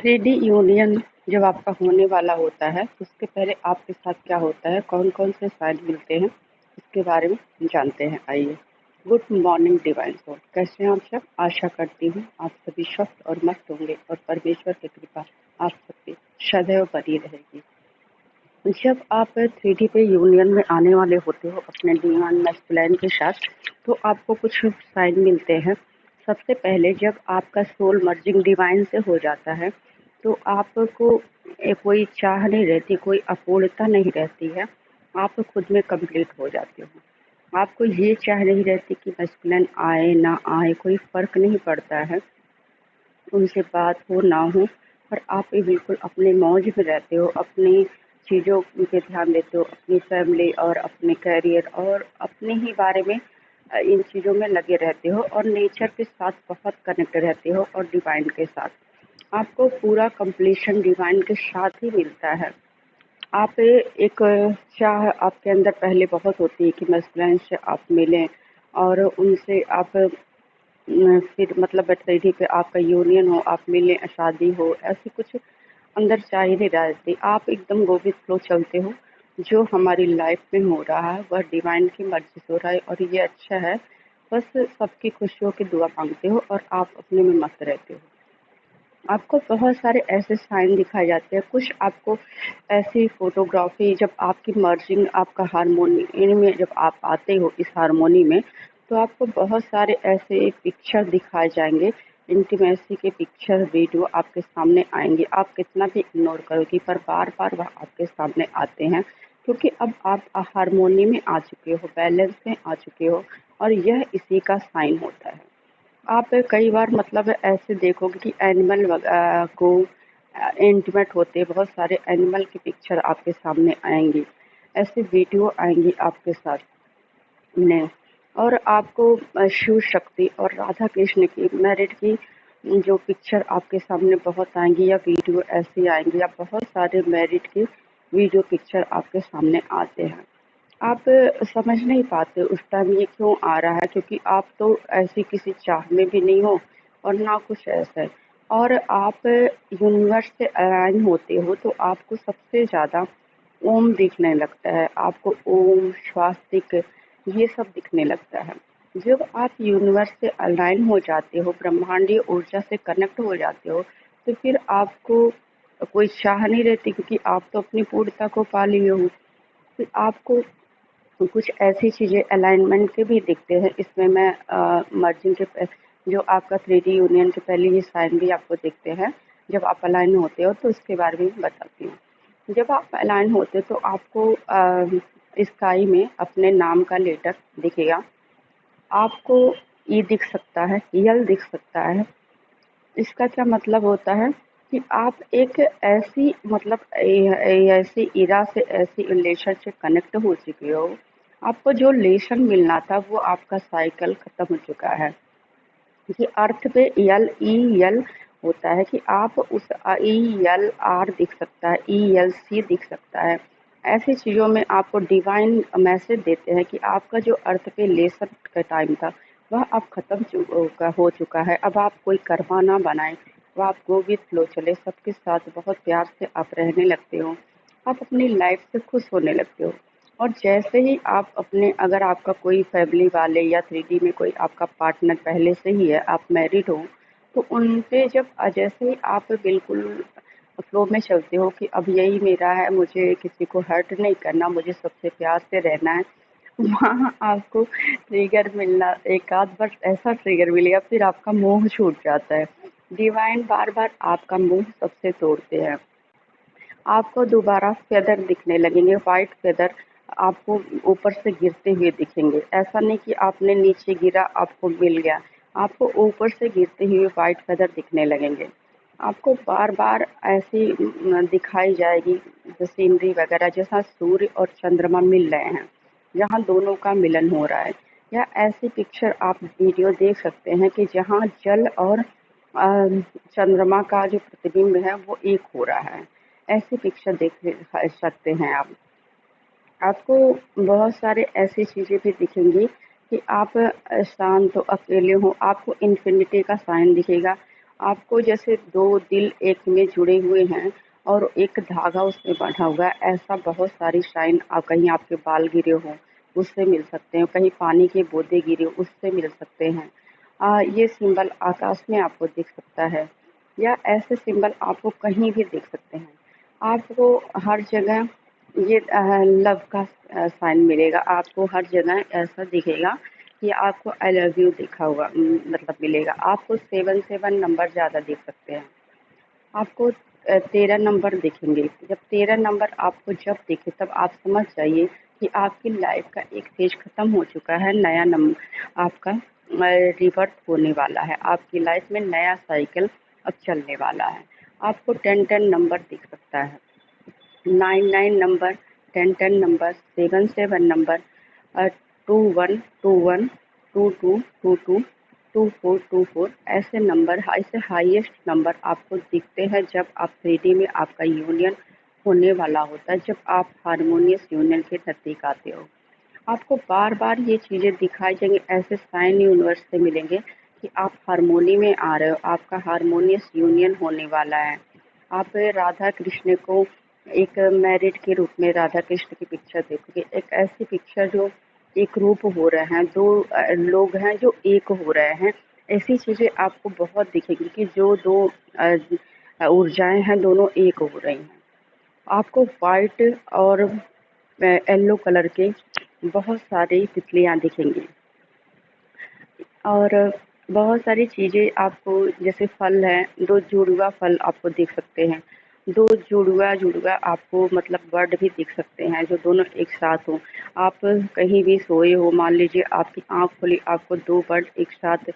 3D union जब आपका होने वाला होता है तो उसके पहले आपके साथ क्या होता है, कौन कौन से साइन मिलते हैं, इसके बारे में जानते हैं। आइए। गुड मॉर्निंग डिवाइन सोल, कैसे हैं आप सब। आशा करती हूँ आप सभी स्वस्थ और मस्त होंगे और परमेश्वर की कृपा आप सबकी सदैव बनी रहेगी। जब आप 3D पे यूनियन में आने वाले होते हो अपने डिवाइन मैस्कुलाइन के साथ, तो आपको कुछ साइन मिलते हैं। सबसे पहले जब आपका सोल मर्जिंग डिवाइन से हो जाता है तो आपको कोई चाह नहीं रहती, कोई अपूर्णता नहीं रहती है, आप खुद में कंप्लीट हो जाते हो। आपको ये चाह नहीं रहती कि मैस्कुलाइन आए ना आए, कोई फर्क नहीं पड़ता है, उनसे बात हो ना हो, पर आप भी बिल्कुल अपने मौज में रहते हो, अपनी चीज़ों पे ध्यान देते हो, अपनी फैमिली और अपने करियर और अपने ही बारे में इन चीज़ों में लगे रहते हो और नेचर के साथ बहुत कनेक्ट रहते हो और डिवाइन के साथ आपको पूरा कंप्लीशन डिवाइन के साथ ही मिलता है। आप एक चाह आपके अंदर पहले बहुत होती है कि मैस्कुलाइन से आप मिलें और उनसे आप फिर मतलब थ्रेडी पे आपका यूनियन हो, आप मिलें, शादी हो, ऐसी कुछ अंदर चाह ही नहीं रहती। आप एकदम गो विद फ्लो चलते हो, जो हमारी लाइफ में हो रहा है वह डिवाइन की मर्जी से हो रहा है और ये अच्छा है। बस सबकी खुशियों की दुआ मांगते हो और आप अपने में मस्त रहते हो। आपको बहुत सारे ऐसे साइन दिखाए जाते हैं, कुछ आपको ऐसी फोटोग्राफी जब आपकी मर्जिंग आपका हारमोनी इनमें जब आप आते हो इस हारमोनी में, तो आपको बहुत सारे ऐसे पिक्चर दिखाए जाएंगे, इंटीमेसी के पिक्चर वीडियो आपके सामने आएंगे। आप कितना भी इग्नोर करोगी पर बार बार वह आपके सामने आते हैं, क्योंकि अब आप हारमोनी में आ चुके हो, बैलेंस में आ चुके हो और यह इसी का साइन होता है। आप कई बार मतलब ऐसे देखोगे कि एनिमल को इंटीमेट होते बहुत सारे एनिमल की पिक्चर आपके सामने आएंगी, ऐसे वीडियो आएंगी आपके साथ में। और आपको शिव शक्ति और राधा कृष्ण की मैरिड की जो पिक्चर आपके सामने बहुत आएंगी या वीडियो ऐसी आएंगी या बहुत सारे मैरिड की वीडियो पिक्चर आपके सामने आते हैं। आप समझ नहीं पाते उस टाइम ये क्यों आ रहा है, क्योंकि आप तो ऐसी किसी चाह में भी नहीं हो और ना कुछ ऐसा है। और आप यूनिवर्स से अलाइन होते हो तो आपको सबसे ज़्यादा ओम दिखने लगता है, आपको ओम स्वास्तिक ये सब दिखने लगता है। जब आप यूनिवर्स से अलाइन हो जाते हो, ब्रह्मांडीय ऊर्जा से कनेक्ट हो जाते हो, तो फिर आपको कोई चाह नहीं रहती, क्योंकि आप तो अपनी पूर्णता को पा लिए हो। फिर आपको कुछ ऐसी चीज़ें अलाइनमेंट के भी दिखते हैं। इसमें मैं मर्जिंग के जो आपका 3D यूनियन के पहले ये साइन भी आपको दिखते हैं। जब आप अलाइन होते हो तो इसके बारे में बताती हूँ। जब आप अलाइन होते हो तो आपको स्काई में अपने नाम का लेटर दिखेगा। आपको ई दिख सकता है, यल दिख सकता है। इसका क्या मतलब होता है कि आप एक ऐसी मतलब ऐसी इरा से ऐसी रिलेशन से कनेक्ट हो चुके हो, आपको जो रिलेशन मिलना था वो आपका साइकिल खत्म हो चुका है। कि अर्थ पे यल ई यल होता है कि आप उस ई यल आर दिख सकता है, ई यल सी दिख सकता है। ऐसी चीज़ों में आपको डिवाइन मैसेज देते हैं कि आपका जो अर्थ पे लेसन का टाइम था वह अब हो चुका है। अब आप कोई कर्मा ना बनाए, वह आप गो विथ फ्लो चले, सबके साथ बहुत प्यार से आप रहने लगते हो, आप अपनी लाइफ से खुश होने लगते हो। और जैसे ही आप अपने अगर आपका कोई फैमिली वाले या 3D में कोई आपका पार्टनर पहले से ही है, आप मैरिड हो, तो उन पे जब जैसे ही आप बिल्कुल फ्लो में चलते हो कि अब यही मेरा है, मुझे किसी को हर्ट नहीं करना, मुझे सबसे प्यार से रहना है, वहाँ आपको ट्रिगर मिलना, एक आध बार ऐसा ट्रिगर मिलेगा, फिर आपका मोह छूट जाता है। डिवाइन बार बार आपका मोह सबसे तोड़ते हैं। आपको दोबारा फेदर दिखने लगेंगे, वाइट फेदर आपको ऊपर से गिरते हुए दिखेंगे। ऐसा नहीं कि आपने नीचे गिरा आपको मिल गया, आपको ऊपर से गिरते हुए वाइट फेदर दिखने लगेंगे। आपको बार बार ऐसी दिखाई जाएगी सीनरी वगैरह, जैसा सूर्य और चंद्रमा मिल रहे हैं, जहाँ दोनों का मिलन हो रहा है। या ऐसी पिक्चर आप वीडियो देख सकते हैं कि जहाँ जल और चंद्रमा का जो प्रतिबिंब है वो एक हो रहा है। ऐसी पिक्चर देख सकते हैं आप। आपको बहुत सारे ऐसी चीज़ें भी दिखेंगी कि आप शांत हो, अकेले हो, आपको इन्फिनिटी का साइन दिखेगा आपको जैसे दो दिल एक में जुड़े हुए हैं और एक धागा उसमें बंधा हुआ है, ऐसा बहुत सारी साइन कहीं आपके बाल गिरे हों उससे मिल सकते हैं, कहीं पानी के बूंदे गिरे हो उससे मिल सकते हैं। ये सिंबल आकाश में आपको दिख सकता है या ऐसे सिंबल आपको कहीं भी दिख सकते हैं। आपको हर जगह ये लव का साइन मिलेगा, आपको हर जगह ऐसा दिखेगा कि आपको आई लव यू लिखा हुआ मतलब मिलेगा। आपको 7 नंबर ज़्यादा दिख सकते हैं। आपको 13 नंबर दिखेंगे। जब 13 नंबर आपको जब दिखे तब आप समझ जाइए कि आपकी लाइफ का एक फेज खत्म हो चुका है, नया नंबर आपका रिवर्स होने वाला है, आपकी लाइफ में नया साइकिल अब चलने वाला है। आपको 10 नंबर दिख सकता है, 9 नंबर, 10 नंबर, 7 नंबर, 21 22 24 ऐसे नंबर, ऐसे हाईएस्ट नंबर आपको दिखते हैं जब आप 3D में आपका यूनियन होने वाला होता है, जब आप हारमोनियस यूनियन के नज़दीक आते हो। आपको बार बार ये चीज़ें दिखाई देंगी, ऐसे साइन यूनिवर्स से मिलेंगे कि आप हारमोनी में आ रहे हो, आपका हारमोनियस यूनियन होने वाला है। आप राधा कृष्ण को एक मैरिड के रूप में राधा कृष्ण की पिक्चर देखोगे, एक ऐसी पिक्चर जो एक रूप हो रहे हैं, दो लोग हैं जो एक हो रहे हैं। ऐसी चीज़ें आपको बहुत दिखेगी कि जो दो ऊर्जाएं हैं दोनों एक हो रही हैं। आपको वाइट और येलो कलर के बहुत सारी तितलियाँ दिखेंगी और बहुत सारी चीज़ें आपको, जैसे फल हैं, दो जुड़वा फल आपको दिख सकते हैं, दो जुड़वा जुड़वा आपको मतलब बर्ड भी दिख सकते हैं जो दोनों एक साथ हो। आप कहीं भी सोए हो, मान लीजिए आपकी आँख खुली, आपको दो बर्ड एक साथ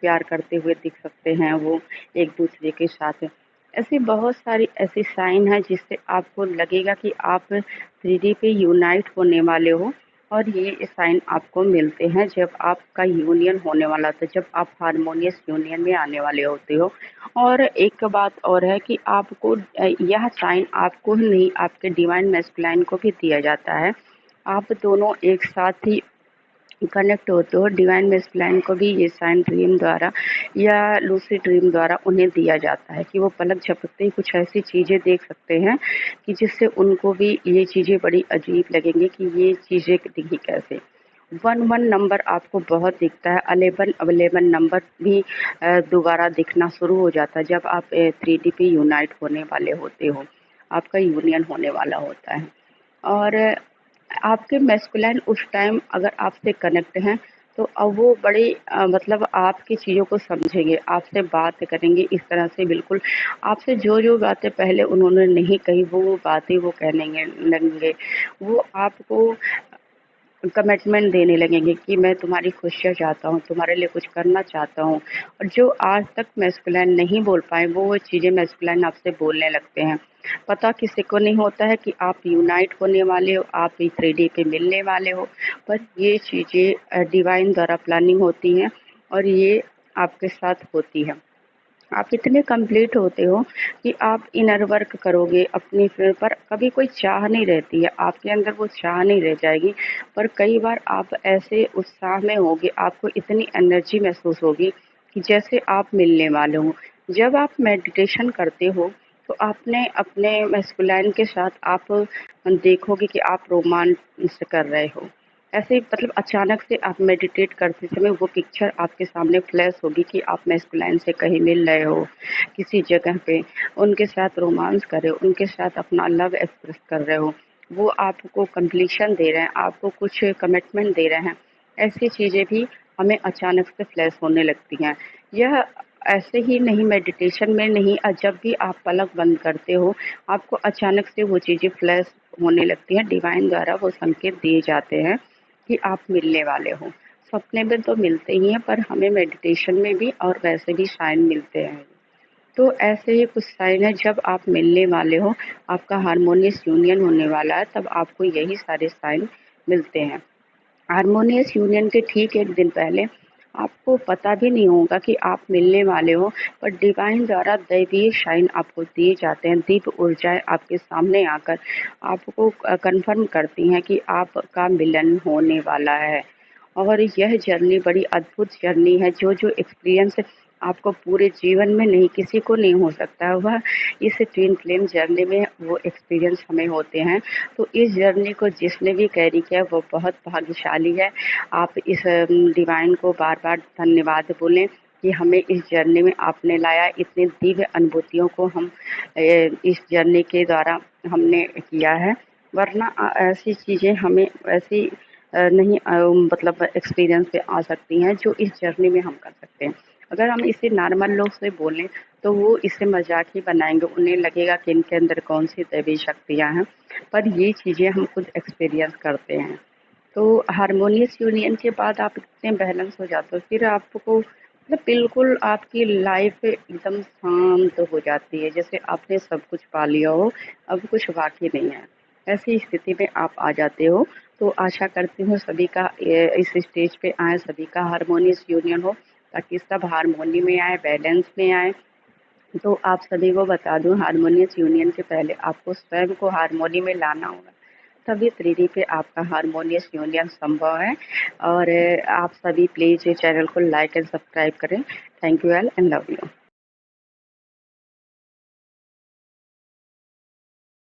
प्यार करते हुए दिख सकते हैं, वो एक दूसरे के साथ। ऐसी बहुत सारी ऐसी साइन है जिससे आपको लगेगा कि आप 3D पे यूनाइट होने वाले हो और ये साइन आपको मिलते हैं जब आपका यूनियन होने वाला होता है, जब आप हारमोनियस यूनियन में आने वाले होते हो। और एक बात और है कि आपको यह साइन आपको ही नहीं, आपके डिवाइन मैस्कुलाइन को भी दिया जाता है। आप दोनों एक साथ ही कनेक्ट होते हो। डिवाइन मैस्कुलाइन को भी ये साइन ड्रीम द्वारा या लूसिड ड्रीम द्वारा उन्हें दिया जाता है कि वो पलक झपकते ही कुछ ऐसी चीज़ें देख सकते हैं कि जिससे उनको भी ये चीज़ें बड़ी अजीब लगेंगी कि ये चीज़ें दिखी कैसे। 11 नंबर आपको बहुत दिखता है, 11 नंबर भी दोबारा दिखना शुरू हो जाता है जब आप 3D पे यूनाइट होने वाले होते हो, आपका यूनियन होने वाला होता है। और आपके मैस्कुलाइन उस टाइम अगर आपसे कनेक्ट हैं तो अब वो बड़े मतलब आपकी चीज़ों को समझेंगे, आपसे बात करेंगे इस तरह से, बिल्कुल आपसे जो बातें पहले उन्होंने नहीं कही वो बातें वो कहने लगेंगे। वो आपको कमिटमेंट देने लगेंगे कि मैं तुम्हारी खुशियाँ चाहता हूँ, तुम्हारे लिए कुछ करना चाहता हूँ। और जो आज तक मैस्कुलाइन नहीं बोल पाए वो चीज़ें मैस्कुलाइन आपसे बोलने लगते हैं। पता किसी को नहीं होता है कि आप यूनाइट होने वाले हो, आप 3D पे मिलने वाले हो, पर ये चीज़ें डिवाइन द्वारा प्लानिंग होती हैं और ये आपके साथ होती है। आप इतने कंप्लीट होते हो कि आप इनर वर्क करोगे अपनी पर कभी कोई चाह नहीं रहती है, आपके अंदर वो चाह नहीं रह जाएगी। पर कई बार आप ऐसे उत्साह में होगे, आपको इतनी एनर्जी महसूस होगी कि जैसे आप मिलने वाले हो। जब आप मेडिटेशन करते हो तो आपने अपने मैस्कुलाइन के साथ आप देखोगे कि आप रोमांस कर रहे हो। ऐसे मतलब अचानक से आप मेडिटेट करते समय वो पिक्चर आपके सामने फ्लैश होगी कि आप मैस्कुलाइन से कहीं मिल रहे हो, किसी जगह पे उनके साथ रोमांस कर रहे हो, उनके साथ अपना लव एक्सप्रेस कर रहे हो। वो आपको कंप्लीशन दे रहे हैं, आपको कुछ कमिटमेंट दे रहे हैं। ऐसी चीज़ें भी हमें अचानक से फ्लैश होने लगती हैं। यह ऐसे ही नहीं, मेडिटेशन में नहीं, जब भी आप पलक बंद करते हो आपको अचानक से वो चीज़ें फ्लैश होने लगती हैं। डिवाइन द्वारा वो संकेत दिए जाते हैं कि आप मिलने वाले हो। सपने में तो मिलते ही हैं पर हमें मेडिटेशन में भी और वैसे भी साइन मिलते हैं। तो ऐसे ही कुछ साइन है जब आप मिलने वाले हो, आपका हारमोनियस यूनियन होने वाला है, तब आपको यही सारे साइन मिलते हैं। हारमोनियस यूनियन के ठीक 1 दिन पहले आपको पता भी नहीं होगा कि आप मिलने वाले हो, पर डिवाइन द्वारा दैवीय साइन आपको दिए जाते हैं। दिव्य ऊर्जाएँ आपके सामने आकर आपको कन्फर्म करती हैं कि आपका मिलन होने वाला है। और यह जर्नी बड़ी अद्भुत जर्नी है। जो जो एक्सपीरियंस आपको पूरे जीवन में नहीं, किसी को नहीं हो सकता है, वह इस ट्विन फ्लेम जर्नी में वो एक्सपीरियंस हमें होते हैं। तो इस जर्नी को जिसने भी कैरी किया वो बहुत भाग्यशाली है। आप इस डिवाइन को बार बार धन्यवाद बोलें कि हमें इस जर्नी में आपने लाया। इतनी दिव्य अनुभूतियों को हम इस जर्नी के द्वारा हमने किया है। वरना ऐसी चीज़ें हमें ऐसी नहीं मतलब एक्सपीरियंस पे आ सकती हैं जो इस जर्नी में हम कर सकते हैं। अगर हम इसे नॉर्मल लोग से बोलें तो वो इसे मजाक ही बनाएंगे, उन्हें लगेगा कि इनके अंदर कौन सी दैवी शक्तियाँ हैं। पर ये चीज़ें हम खुद एक्सपीरियंस करते हैं। तो हारमोनियस यूनियन के बाद आप इतने बैलेंस हो जाते हो, फिर आपको मतलब बिल्कुल आपकी लाइफ एकदम शांत हो जाती है, जैसे आपने सब कुछ पा लिया हो, अब कुछ बाकी नहीं है। ऐसी स्थिति में आप आ जाते हो। तो आशा करती हूँ सभी का इस स्टेज पे आए, सभी का हारमोनियस यूनियन हो, ताकि सब हारमोनी में आए, बैलेंस में आए। तो आप सभी को बता दूं, हारमोनियस यूनियन के पहले आपको स्वयं को हारमोनी में लाना होगा, तभी 3D पे आपका हारमोनियस यूनियन संभव है। और आप सभी प्लीज़ चैनल को लाइक एंड सब्सक्राइब करें। Thank you all and love you.